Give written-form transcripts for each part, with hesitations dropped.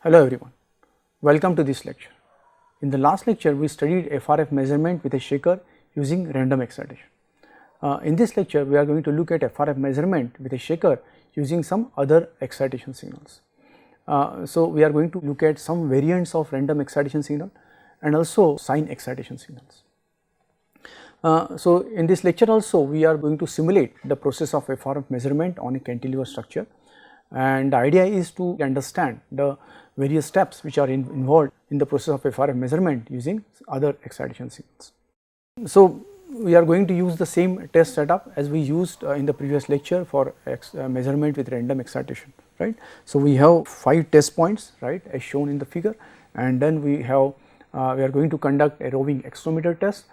Hello everyone, welcome to this lecture. In the last lecture we studied FRF measurement with a shaker using random excitation. In this lecture we are going to look at FRF measurement with a shaker using some other excitation signals. So we are going to look at some variants of random excitation signal and also sine excitation signals. So in this lecture also we are going to simulate the process of FRF measurement on a cantilever structure, and the idea is to understand the various steps which are involved in the process of FRF measurement using other excitation signals. So we are going to use the same test setup as we used in the previous lecture for measurement with random excitation, right. So we have 5 test points, right, as shown in the figure, and then we have we are going to conduct a roving accelerometer test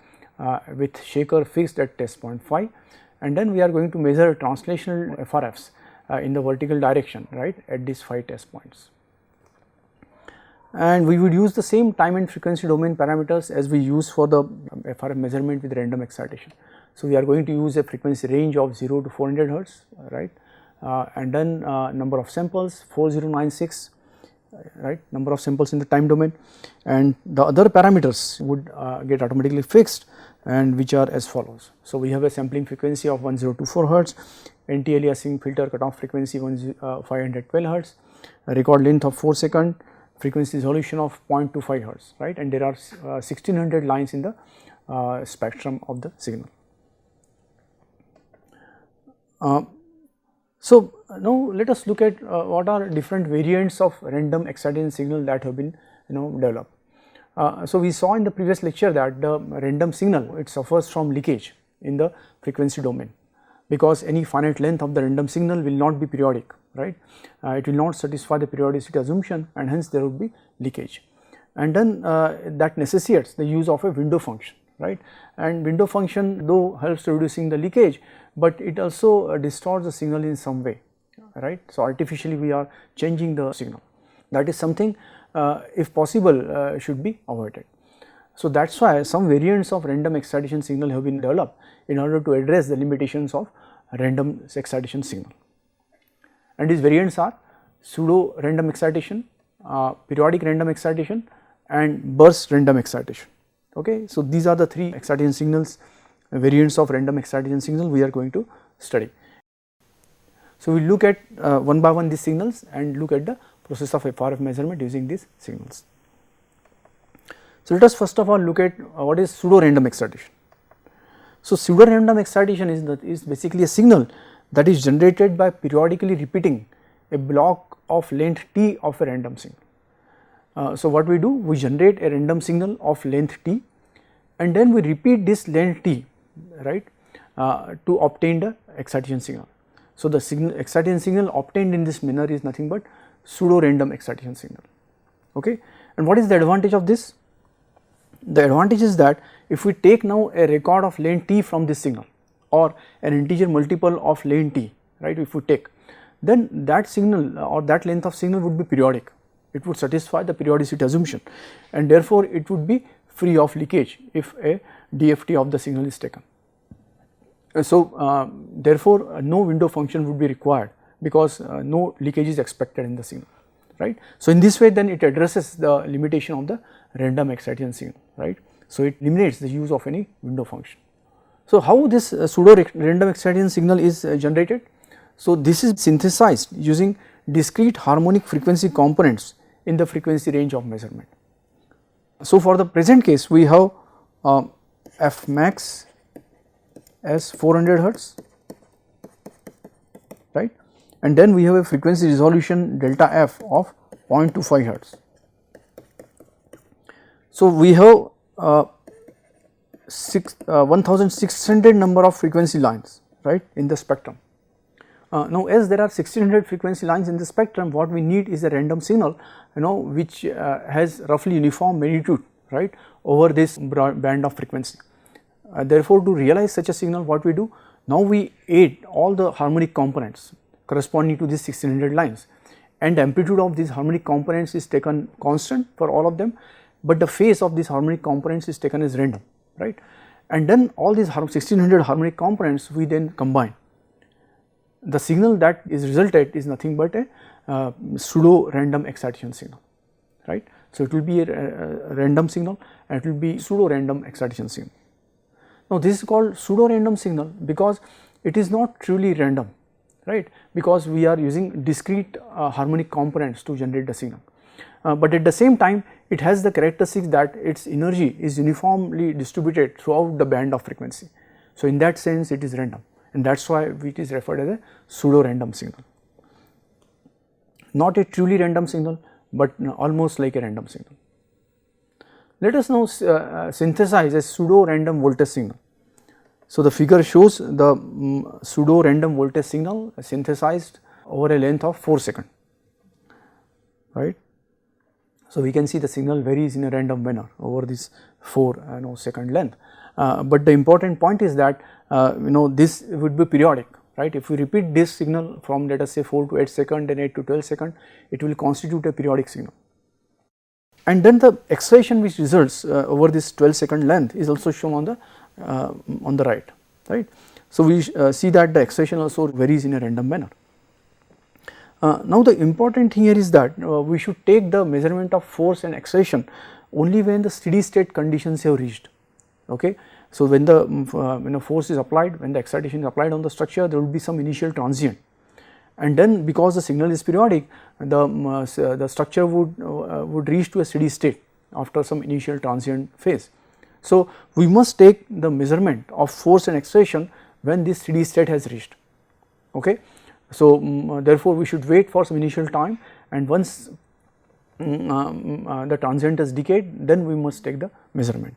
with shaker fixed at test point 5, and then we are going to measure translational FRFs in the vertical direction, right, at these 5 test points. And we would use the same time and frequency domain parameters as we use for the FRF measurement with random excitation. So we are going to use a frequency range of 0 to 400 hertz, right, and then number of samples 4096, right, number of samples in the time domain, and the other parameters would get automatically fixed, and which are as follows. So we have a sampling frequency of 1024 hertz, anti-aliasing filter cutoff frequency 512 hertz, a record length of 4 seconds, frequency resolution of 0.25 hertz, right, and there are 1600 lines in the spectrum of the signal. So now let us look at what are different variants of random excitation signal that have been developed. So we saw in the previous lecture that the random signal, it suffers from leakage in the frequency domain, because any finite length of the random signal will not be periodic, right. It will not satisfy the periodicity assumption, and hence there will be leakage, and then that necessitates the use of a window function, right, and window function though helps reducing the leakage, but it also distorts the signal in some way, right. So artificially we are changing the signal, that is something if possible should be avoided. So that is why some variants of random excitation signal have been developed in order to address the limitations of random excitation signal, and these variants are pseudo-random excitation, periodic random excitation, and burst random excitation. Okay. So these are the 3 excitation signals, variants of random excitation signal we are going to study. So we will look at one by one these signals and look at the process of FRF measurement using these signals. So let us first of all look at what is pseudo-random excitation. So pseudo-random excitation is basically a signal that is generated by periodically repeating a block of length t of a random signal. So what we do, we generate a random signal of length t, and then we repeat this length t, right, to obtain the excitation signal. So the excitation signal obtained in this manner is nothing but pseudo-random excitation signal. Okay. And what is the advantage of this? The advantage is that if we take now a record of length t from this signal, or an integer multiple of length t, right, if we take, then that signal or that length of signal would be periodic, it would satisfy the periodicity assumption, and therefore it would be free of leakage if a DFT of the signal is taken. So therefore no window function would be required, because no leakage is expected in the signal, right. So in this way then it addresses the limitation of the random excitation signal, right. So it eliminates the use of any window function. So how this pseudo-random excitation signal is generated? So this is synthesized using discrete harmonic frequency components in the frequency range of measurement. So for the present case we have f max as 400 hertz, right, and then we have a frequency resolution delta f of 0.25 hertz. So we have 1600 number of frequency lines, right, in the spectrum. Now as there are 1600 frequency lines in the spectrum, what we need is a random signal which has roughly uniform magnitude, right, over this band of frequency. Therefore to realize such a signal, what we do, now we add all the harmonic components corresponding to these 1600 lines, and the amplitude of these harmonic components is taken constant for all of them, but the phase of these harmonic components is taken as random, right, and then all these 1600 harmonic components we then combine. The signal that is resulted is nothing but a pseudo-random excitation signal. right. So, it will be a random signal and it will be pseudo-random excitation signal. Now, this is called pseudo-random signal because it is not truly random, right, because we are using discrete harmonic components to generate the signal. But at the same time it has the characteristics that its energy is uniformly distributed throughout the band of frequency. So, in that sense it is random, and that is why it is referred as a pseudo-random signal. Not a truly random signal, but almost like a random signal. Let us now synthesize a pseudo-random voltage signal. So, the figure shows the pseudo-random voltage signal synthesized over a length of 4 seconds, right. So, we can see the signal varies in a random manner over this 4 second length, but the important point is that this would be periodic, right. If we repeat this signal from let us say 4 to 8 seconds, then 8 to 12 seconds, it will constitute a periodic signal. And then the excitation which results over this 12-second length is also shown on the right, right. So, we see that the excitation also varies in a random manner. Now, the important thing here is that we should take the measurement of force and excitation only when the steady state conditions have reached. Okay. So, when the force is applied, when the excitation is applied on the structure, there will be some initial transient, and then because the signal is periodic, the structure would reach to a steady state after some initial transient phase. So, we must take the measurement of force and excitation when this steady state has reached. Okay. So, therefore, we should wait for some initial time, and once the transient has decayed, then we must take the measurement.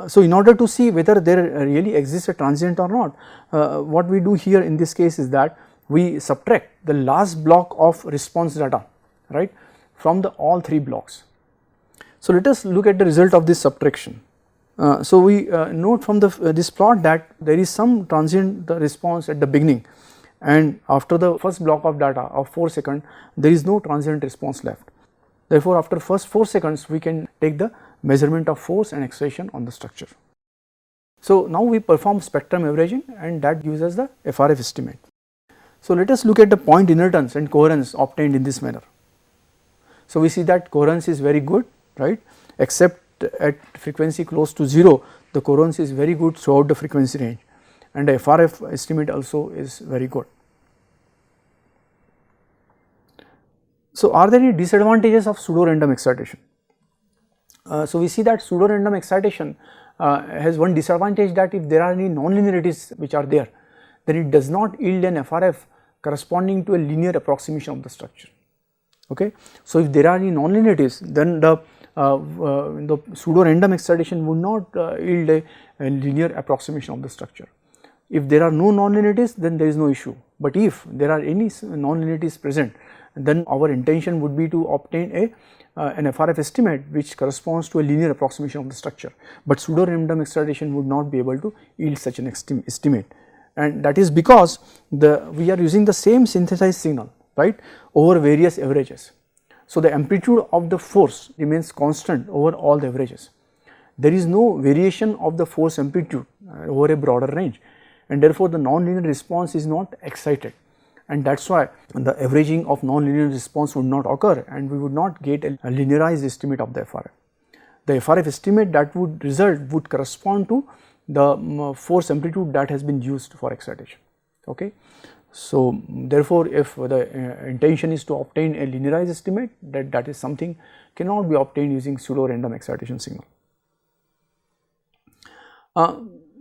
So, in order to see whether there really exists a transient or not, what we do here in this case is that we subtract the last block of response data, right, from all 3 blocks. So, let us look at the result of this subtraction. So, we note from this plot that there is some transient response at the beginning, and after the first block of data of 4 seconds, there is no transient response left. Therefore, after first 4 seconds, we can take the measurement of force and excitation on the structure. So, now we perform spectrum averaging, and that gives us the FRF estimate. So, let us look at the point inertance and coherence obtained in this manner. So, we see that coherence is very good, right, except at frequency close to 0, the coherence is very good throughout the frequency range, and the FRF estimate also is very good. So, are there any disadvantages of pseudo-random excitation? So, we see that pseudo-random excitation has one disadvantage, that if there are any nonlinearities which are there, then it does not yield an FRF corresponding to a linear approximation of the structure. Okay. So, if there are any nonlinearities, then the pseudo-random excitation would not yield a linear approximation of the structure. If there are no nonlinearities, then there is no issue, but if there are any nonlinearities present, then our intention would be to obtain an FRF estimate which corresponds to a linear approximation of the structure, but pseudo-random excitation would not be able to yield such an estimate, and that is because we are using the same synthesized signal, right, over various averages. So, the amplitude of the force remains constant over all the averages. There is no variation of the force amplitude over a broader range, and therefore, the nonlinear response is not excited, and that is why the averaging of nonlinear response would not occur, and we would not get a linearized estimate of the FRF. The FRF estimate that would result would correspond to the force amplitude that has been used for excitation. Okay. So, therefore, if the intention is to obtain a linearized estimate, that is something cannot be obtained using pseudo-random excitation signal.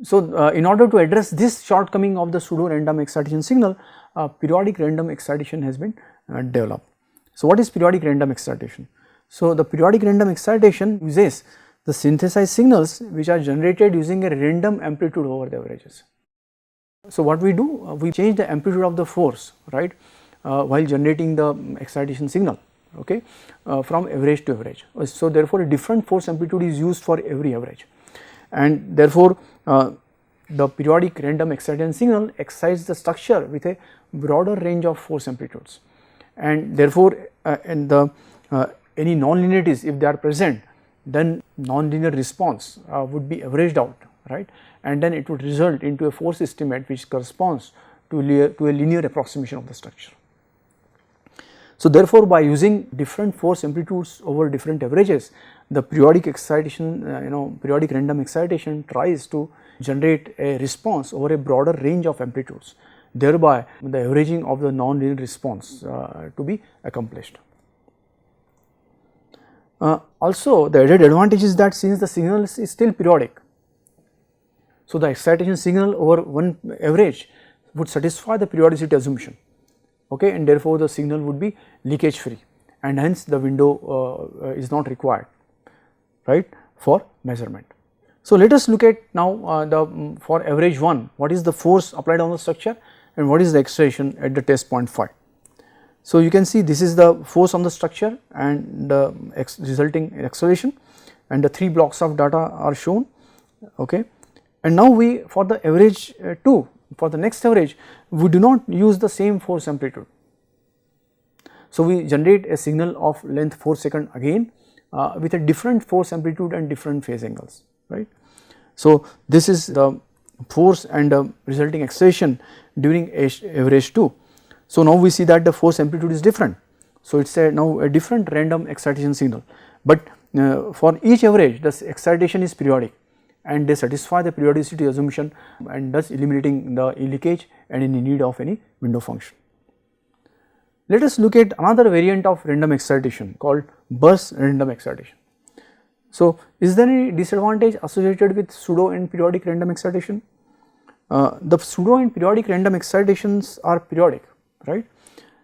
So, in order to address this shortcoming of the pseudo-random excitation signal, periodic random excitation has been developed. So, what is periodic random excitation? So, the periodic random excitation uses the synthesized signals which are generated using a random amplitude over the averages. So, what we do, we change the amplitude of the force, right, while generating the excitation signal, okay, from average to average. So, therefore, a different force amplitude is used for every average, and therefore, the periodic random excitation signal excites the structure with a broader range of force amplitudes, and therefore, any nonlinearities, if they are present, then nonlinear response would be averaged out, right, and then it would result into a force estimate which corresponds to a linear approximation of the structure. So therefore, by using different force amplitudes over different averages, the periodic excitation, periodic random excitation tries to generate a response over a broader range of amplitudes, thereby the averaging of the non-linear response to be accomplished. Also, the added advantage is that since the signal is still periodic, so the excitation signal over one average would satisfy the periodicity assumption, okay, and therefore the signal would be leakage free, and hence the window is not required, right, for measurement. So let us look at now for average 1, what is the force applied on the structure and what is the excitation at the test point phi. So you can see this is the force on the structure and the resulting acceleration, and the 3 blocks of data are shown, okay. And now we, for the average 2, for the next average, we do not use the same force amplitude. So we generate a signal of length 4 second again with a different force amplitude and different phase angles, right. So this is the force and the resulting excitation during average 2. So now we see that the force amplitude is different. So it is now a different random excitation signal, but for each average the excitation is periodic and they satisfy the periodicity assumption, and thus eliminating the leakage and any need of any window function. Let us look at another variant of random excitation called burst random excitation. So is there any disadvantage associated with pseudo and periodic random excitation? The pseudo and periodic random excitations are periodic, right,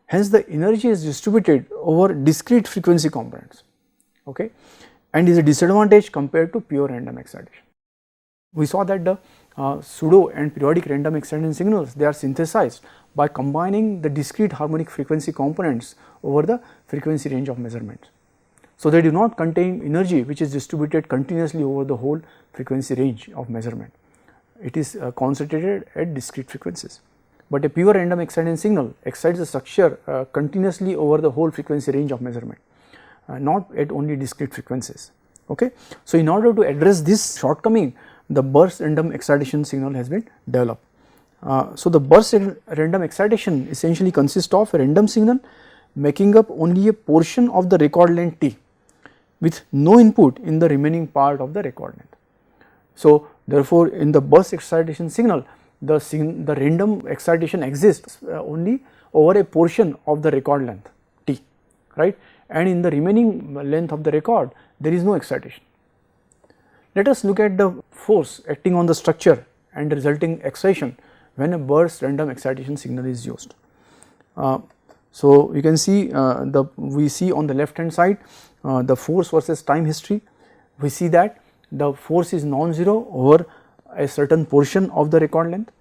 hence the energy is distributed over discrete frequency components, okay, and is a disadvantage compared to pure random excitation. We saw that the pseudo and periodic random excitation signals, they are synthesized by combining the discrete harmonic frequency components over the frequency range of measurements. So they do not contain energy which is distributed continuously over the whole frequency range of measurement. It is concentrated at discrete frequencies, but a pure random excitation signal excites the structure continuously over the whole frequency range of measurement, not at only discrete frequencies, okay. So in order to address this shortcoming, the burst random excitation signal has been developed. So the burst random excitation essentially consists of a random signal making up only a portion of the record length t with no input in the remaining part of the record length. So therefore in the burst excitation signal, the random excitation exists only over a portion of the record length t, right, and in the remaining length of the record there is no excitation. Let us look at the force acting on the structure and the resulting excitation when a burst random excitation signal is used. So you can see we see on the left hand side the force versus time history. We see that the force is non-zero over a certain portion of the record length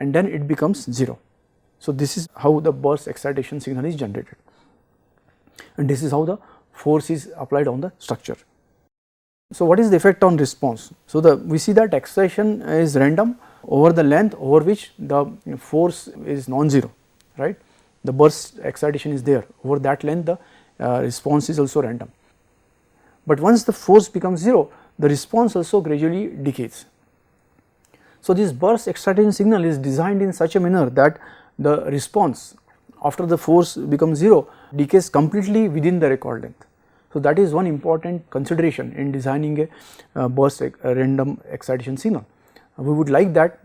and then it becomes 0. So this is how the burst excitation signal is generated, and this is how the force is applied on the structure. So what is the effect on response? So we see that excitation is random over the length over which the force is non-zero, right. The burst excitation is there over that length, the response is also random. But once the force becomes 0, the response also gradually decays. So this burst excitation signal is designed in such a manner that the response after the force becomes 0 decays completely within the record length. So that is one important consideration in designing a burst random excitation signal. We would like that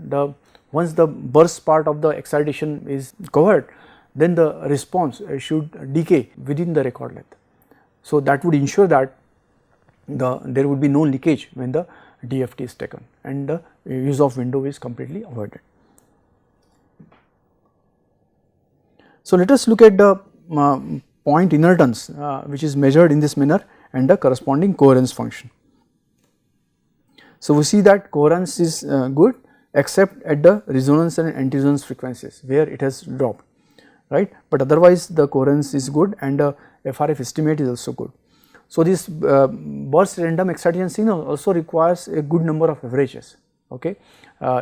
once the burst part of the excitation is covered, then the response should decay within the record length. So that would ensure that there would be no leakage when the DFT is taken and the use of window is completely avoided. So let us look at the point inertance which is measured in this manner and the corresponding coherence function. So we see that coherence is good except at the resonance and anti-resonance frequencies where it has dropped, right, but otherwise the coherence is good and the FRF estimate is also good. So this burst random excitation signal also requires a good number of averages, okay,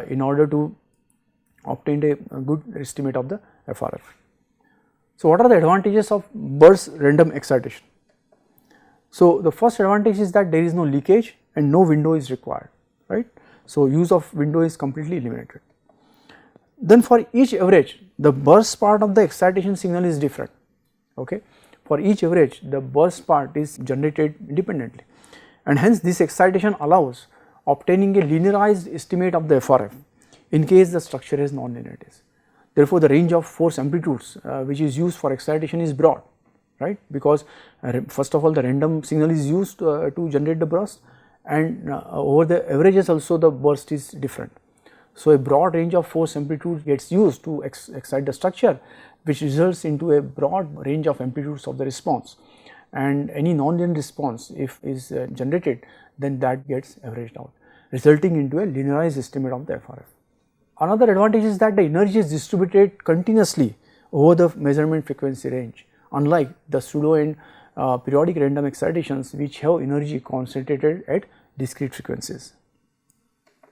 in order to obtain a good estimate of the FRF. So what are the advantages of burst random excitation? So the first advantage is that there is no leakage and no window is required, right. So use of window is completely eliminated. Then for each average, the burst part of the excitation signal is different, okay. for each average the burst part is generated independently, and hence this excitation allows obtaining a linearized estimate of the FRF in case the structure has nonlinearities. Therefore, the range of force amplitudes which is used for excitation is broad, right, because first of all the random signal is used to generate the burst, and over the averages also the burst is different. So, a broad range of force amplitude gets used to excite the structure, which results into a broad range of amplitudes of the response, and any nonlinear response if is generated, then that gets averaged out, resulting into a linearized estimate of the FRF. Another advantage is that the energy is distributed continuously over the measurement frequency range, unlike the pseudo and periodic random excitations which have energy concentrated at discrete frequencies.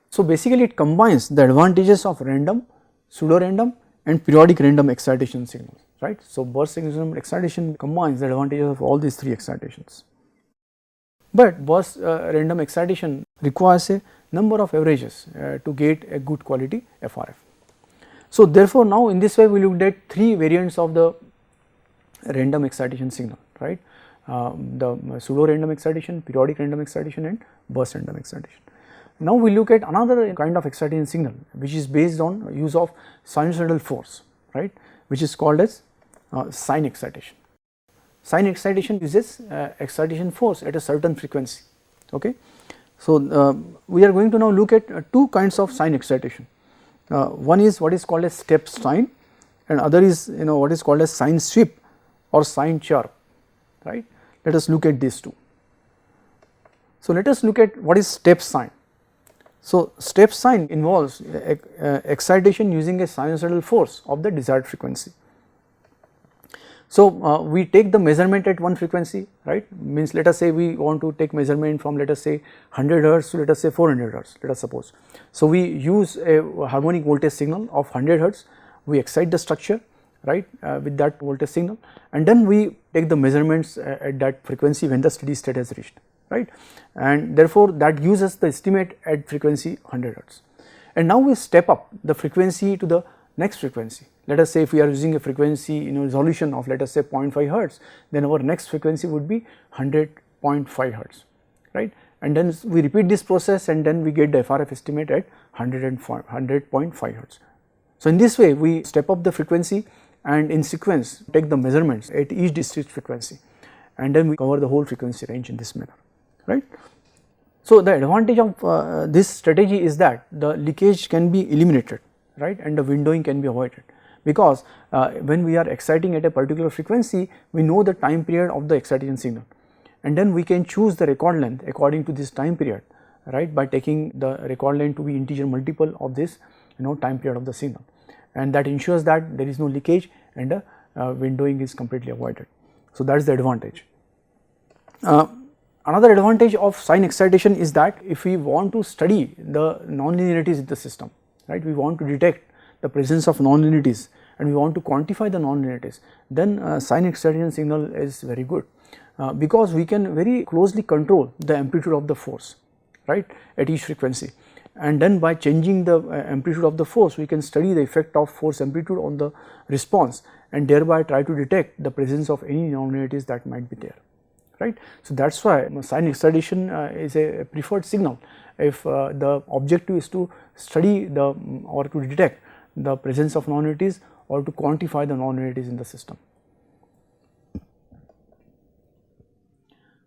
So, basically it combines the advantages of random, pseudo-random and periodic random excitation signals, right. So, burst signal excitation combines the advantages of all these three excitations. But burst random excitation requires a number of averages to get a good quality FRF. So, therefore, now in this way we looked at three variants of the random excitation signal, right, the pseudo random excitation, periodic random excitation and burst random excitation. Now, we look at another kind of excitation signal which is based on use of sinusoidal force, right, which is called as sine excitation. Sine excitation uses excitation force at a certain frequency. Okay. So, we are going to now look at two kinds of sine excitation. One is what is called as step sine, and other is what is called as sine sweep or sine chirp, right. Let us look at these two. So, let us look at what is step sine. So, step sine involves excitation using a sinusoidal force of the desired frequency. So, we take the measurement at one frequency, right, means let us say we want to take measurement from let us say 100 hertz to let us say 400 hertz, let us suppose. So, we use a harmonic voltage signal of 100 hertz, we excite the structure, right, with that voltage signal, and then we take the measurements at that frequency when the steady state has reached, right, and therefore that gives us the estimate at frequency 100 hertz. And now we step up the frequency to the next frequency. Let us say if we are using a frequency resolution of let us say 0.5 hertz, then our next frequency would be 100.5 hertz, right, and then we repeat this process and then we get the FRF estimate at 100.5 hertz. So, in this way we step up the frequency and in sequence take the measurements at each discrete frequency, and then we cover the whole frequency range in this manner, right. So, the advantage of this strategy is that the leakage can be eliminated, right, and the windowing can be avoided, because when we are exciting at a particular frequency, we know the time period of the excitation signal, and then we can choose the record length according to this time period, right, by taking the record length to be integer multiple of this time period of the signal, and that ensures that there is no leakage and the windowing is completely avoided. So, that is the advantage. Another advantage of sine excitation is that if we want to study the nonlinearities in the system, right, we want to detect the presence of nonlinearities and we want to quantify the nonlinearities, then sine excitation signal is very good, because we can very closely control the amplitude of the force, right, at each frequency, and then by changing the amplitude of the force we can study the effect of force amplitude on the response and thereby try to detect the presence of any nonlinearities that might be there, right. So, that is why sine excitation is a preferred signal if the objective is to study the or to detect the presence of nonlinearities or to quantify the nonlinearities in the system.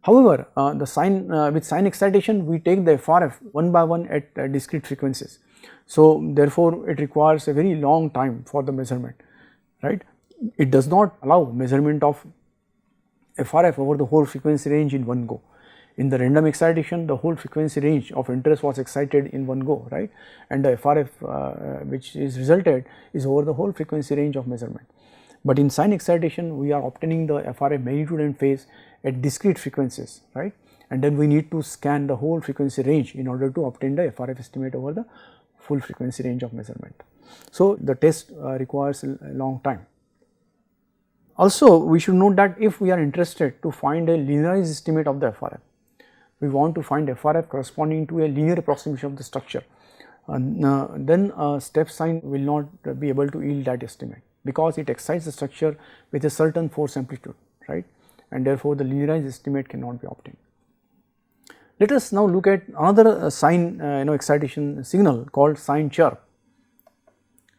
However, with sine excitation we take the FRF one by one at discrete frequencies. So, therefore, it requires a very long time for the measurement, right. It does not allow measurement of FRF over the whole frequency range in one go. In the random excitation, the whole frequency range of interest was excited in one go, right, and the FRF which is resulted is over the whole frequency range of measurement. But in sine excitation we are obtaining the FRF magnitude and phase at discrete frequencies, right, and then we need to scan the whole frequency range in order to obtain the FRF estimate over the full frequency range of measurement. So, the test requires a long time. Also, we should note that if we are interested to find a linearized estimate of the FRF, we want to find FRF corresponding to a linear approximation of the structure, then step sine will not be able to yield that estimate, because it excites the structure with a certain force amplitude, right. and therefore the linearized estimate cannot be obtained. Let us now look at another sine excitation signal called sine chirp,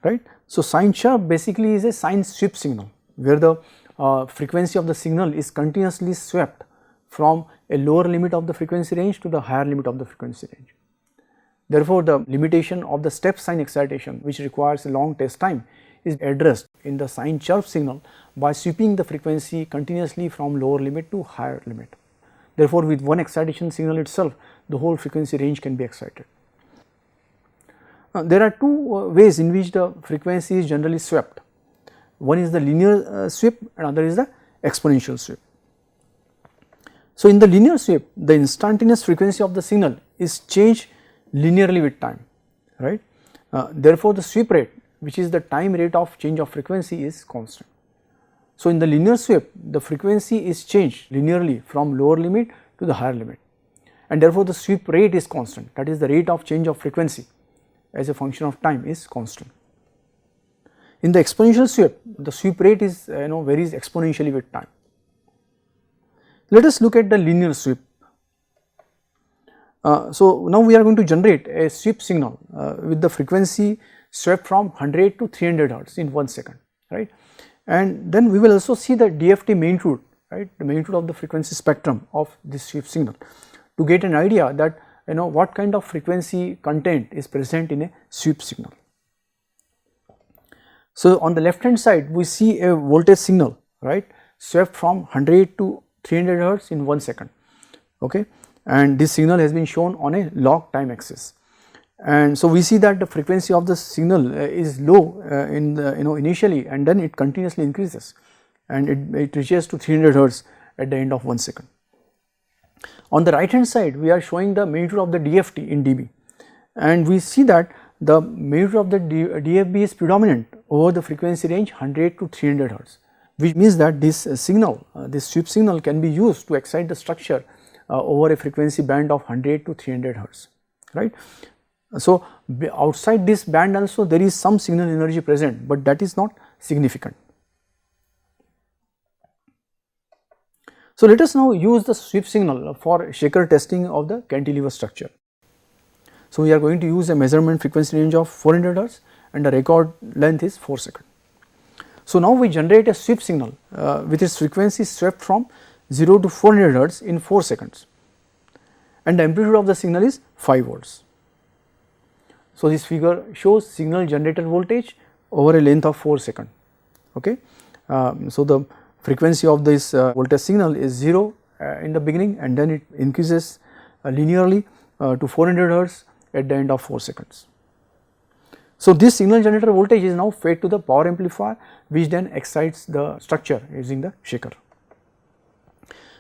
right. So, sine chirp basically is a sine sweep signal where the frequency of the signal is continuously swept from a lower limit of the frequency range to the higher limit of the frequency range. Therefore, the limitation of the step sine excitation, which requires a long test time, is addressed in the sine chirp signal by sweeping the frequency continuously from lower limit to higher limit. Therefore, with one excitation signal itself, the whole frequency range can be excited. There are two ways in which the frequency is generally swept. One is the linear sweep and other is the exponential sweep. So, in the linear sweep, the instantaneous frequency of the signal is changed linearly with time, right. Therefore, the sweep rate, which is the time rate of change of frequency, is constant. So, in the linear sweep, the frequency is changed linearly from lower limit to the higher limit, and therefore, the sweep rate is constant, that is the rate of change of frequency as a function of time is constant. In the exponential sweep, the sweep rate is varies exponentially with time. Let us look at the linear sweep. So, now we are going to generate a sweep signal with the frequency swept from 100 to 300 hertz in 1 second, right. And then we will also see the DFT magnitude, right, the magnitude of the frequency spectrum of this sweep signal to get an idea that what kind of frequency content is present in a sweep signal. So, on the left hand side we see a voltage signal, right, swept from 100 to 300 hertz in 1 second, okay, and this signal has been shown on a log time axis. And so, we see that the frequency of the signal is low in the initially, and then it continuously increases and it reaches to 300 hertz at the end of 1 second. On the right hand side we are showing the magnitude of the DFT in dB, and we see that the magnitude of the DFB is predominant over the frequency range 100 to 300 hertz, which means that this signal, this sweep signal can be used to excite the structure over a frequency band of 100 to 300 hertz, right. So, outside this band also there is some signal energy present, but that is not significant. So, let us now use the sweep signal for shaker testing of the cantilever structure. So, we are going to use a measurement frequency range of 400 hertz and the record length is 4 seconds. So, now we generate a sweep signal with its frequency swept from 0 to 400 hertz in 4 seconds, and the amplitude of the signal is 5 volts. So, this figure shows signal generator voltage over a length of 4 seconds. Okay. So, the frequency of this voltage signal is 0 in the beginning, and then it increases linearly to 400 hertz at the end of 4 seconds. So, this signal generator voltage is now fed to the power amplifier, which then excites the structure using the shaker.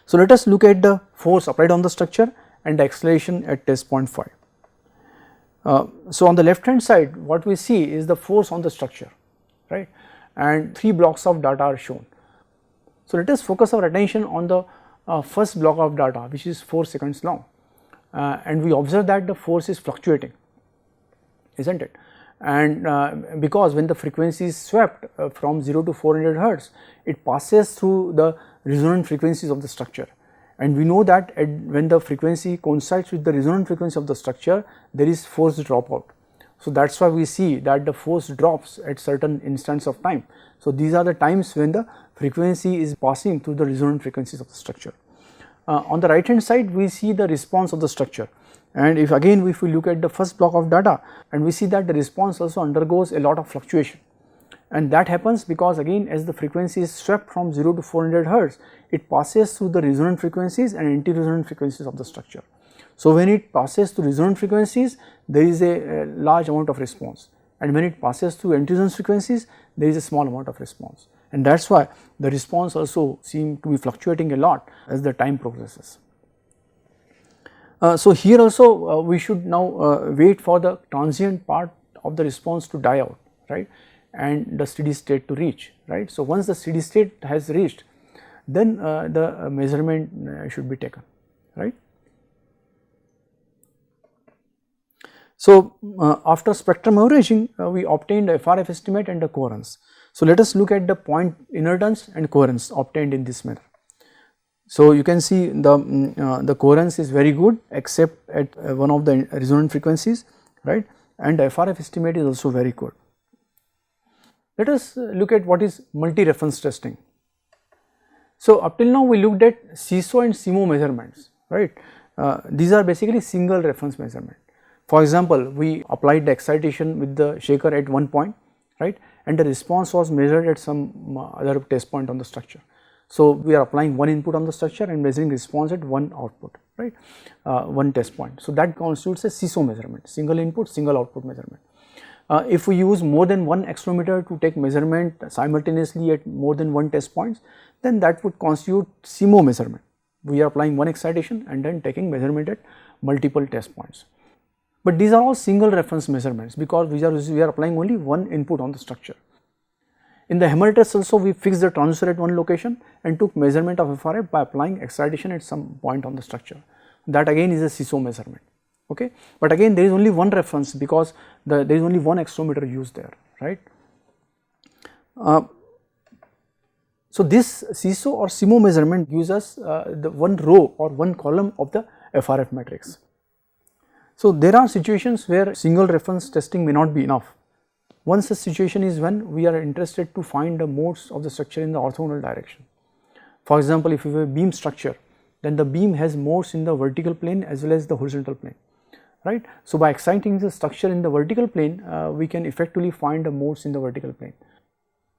So, let us look at the force applied on the structure and the acceleration at test point 5. So, on the left hand side what we see is the force on the structure, right, and 3 blocks of data are shown. So, let us focus our attention on the first block of data, which is 4 seconds long, and we observe that the force is fluctuating, is not it, and because when the frequency is swept from 0 to 400 hertz, it passes through the resonant frequencies of the structure. And we know that when the frequency coincides with the resonant frequency of the structure, there is force dropout. So, that is why we see that the force drops at certain instants of time. So, these are the times when the frequency is passing through the resonant frequencies of the structure. On the right hand side we see the response of the structure, and if we look at the first block of data, and we see that the response also undergoes a lot of fluctuation. And that happens because again, as the frequency is swept from 0 to 400 hertz, it passes through the resonant frequencies and anti-resonant frequencies of the structure. So, when it passes through resonant frequencies, there is a large amount of response, and when it passes through anti-resonance frequencies, there is a small amount of response, and that is why the response also seems to be fluctuating a lot as the time progresses. So, here also we should now wait for the transient part of the response to die out, right, and the steady state to reach, right. So, once the steady state has reached, then the measurement should be taken, right. So, after spectrum averaging we obtained the FRF estimate and the coherence. So, let us look at the point inertance and coherence obtained in this manner. So, you can see the coherence is very good except at one of the resonant frequencies, right, and the FRF estimate is also very good. Let us look at what is multi-reference testing. So, up till now we looked at CISO and CMO measurements, right. These are basically single reference measurement. For example, we applied the excitation with the shaker at one point, right, and the response was measured at some other test point on the structure. So, we are applying one input on the structure and measuring response at one output, right, one test point. So, that constitutes a CISO measurement, single input, single output measurement. If we use more than one accelerometer to take measurement simultaneously at more than one test points, then that would constitute CMO measurement. We are applying one excitation and then taking measurement at multiple test points. But these are all single reference measurements because we are applying only one input on the structure. In the Hammer test also we fixed the transducer at one location and took measurement of FRF by applying excitation at some point on the structure. That again is a CISO measurement, okay. But again there is only one reference because there is only one accelerometer used there, right. So, this CISO or CMO measurement gives us the one row or one column of the FRF matrix. So, there are situations where single reference testing may not be enough. One such situation is when we are interested to find the modes of the structure in the orthogonal direction. For example, if you have a beam structure, then the beam has modes in the vertical plane as well as the horizontal plane, right. So, by exciting the structure in the vertical plane, we can effectively find the modes in the vertical plane.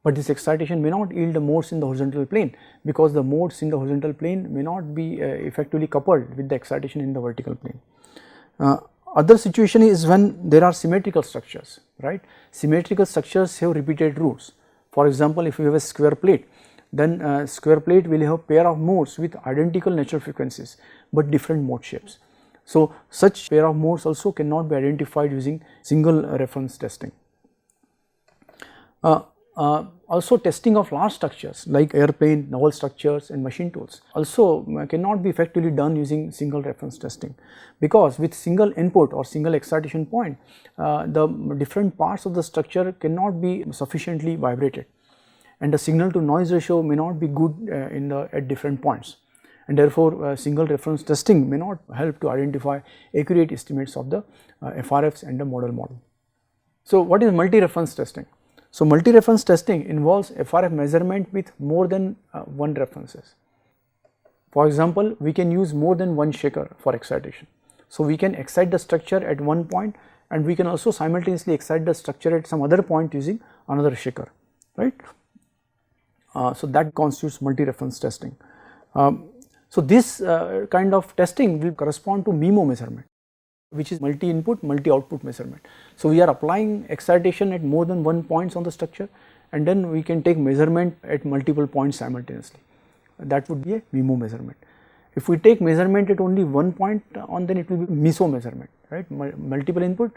But this excitation may not yield the modes in the horizontal plane because the modes in the horizontal plane may not be effectively coupled with the excitation in the vertical plane. Other situation is when there are symmetrical structures, right. Symmetrical structures have repeated roots. For example, if you have a square plate, then square plate will have pair of modes with identical natural frequencies but different mode shapes. So, such pair of modes also cannot be identified using single reference testing. Also testing of large structures like airplane, naval structures and machine tools also cannot be effectively done using single reference testing because with single input or single excitation point, the different parts of the structure cannot be sufficiently vibrated and the signal to noise ratio may not be good at different points, and therefore single reference testing may not help to identify accurate estimates of the FRFs and the model. So, what is multi-reference testing? So, multi-reference testing involves FRF measurement with more than one references. For example, we can use more than one shaker for excitation. So, we can excite the structure at one point and we can also simultaneously excite the structure at some other point using another shaker, right. So, that constitutes multi-reference testing. So, this kind of testing will correspond to MIMO measurement, which is multi-input, multi-output measurement. So, we are applying excitation at more than one points on the structure and then we can take measurement at multiple points simultaneously. That would be a MIMO measurement. If we take measurement at only one point on, then it will be MISO measurement, right, multiple input,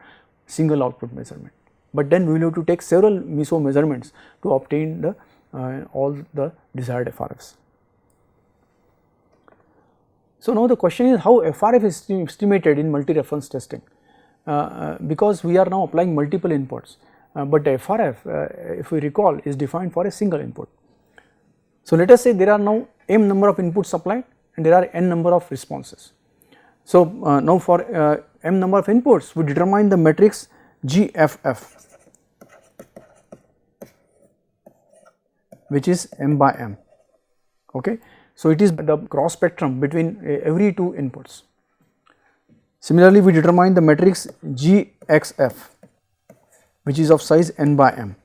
single output measurement. But then we will have to take several MISO measurements to obtain the all the desired FRFs. So, now the question is how FRF is estimated in multi-reference testing because we are now applying multiple inputs, but the FRF if we recall is defined for a single input. So, let us say there are now m number of inputs applied and there are n number of responses. So, now for m number of inputs we determine the matrix GFF, which is m by m, okay. So, it is the cross spectrum between every two inputs. Similarly, we determine the matrix GXF, which is of size n by m,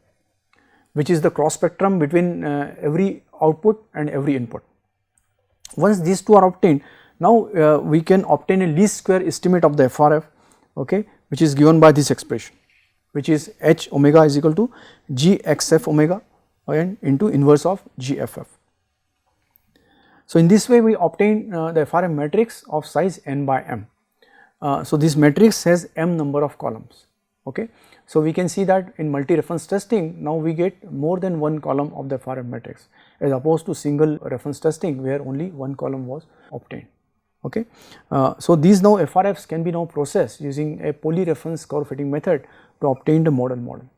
which is the cross spectrum between every output and every input. Once these two are obtained, now we can obtain a least square estimate of the FRF, okay, which is given by this expression, which is H omega is equal to GXF omega and into inverse of GFF. So, in this way we obtain the FRF matrix of size n by m. So, this matrix has m number of columns, okay. So, we can see that in multi-reference testing now we get more than one column of the FRF matrix as opposed to single reference testing where only one column was obtained, okay. So, these now FRFs can be now processed using a poly-reference curve fitting method to obtain the model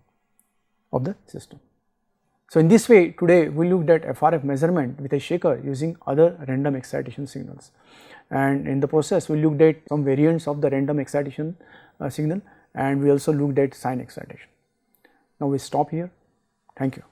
of the system. So, in this way today we looked at FRF measurement with a shaker using other random excitation signals, and in the process we looked at some variants of the random excitation signal, and we also looked at sine excitation. Now we stop here. Thank you.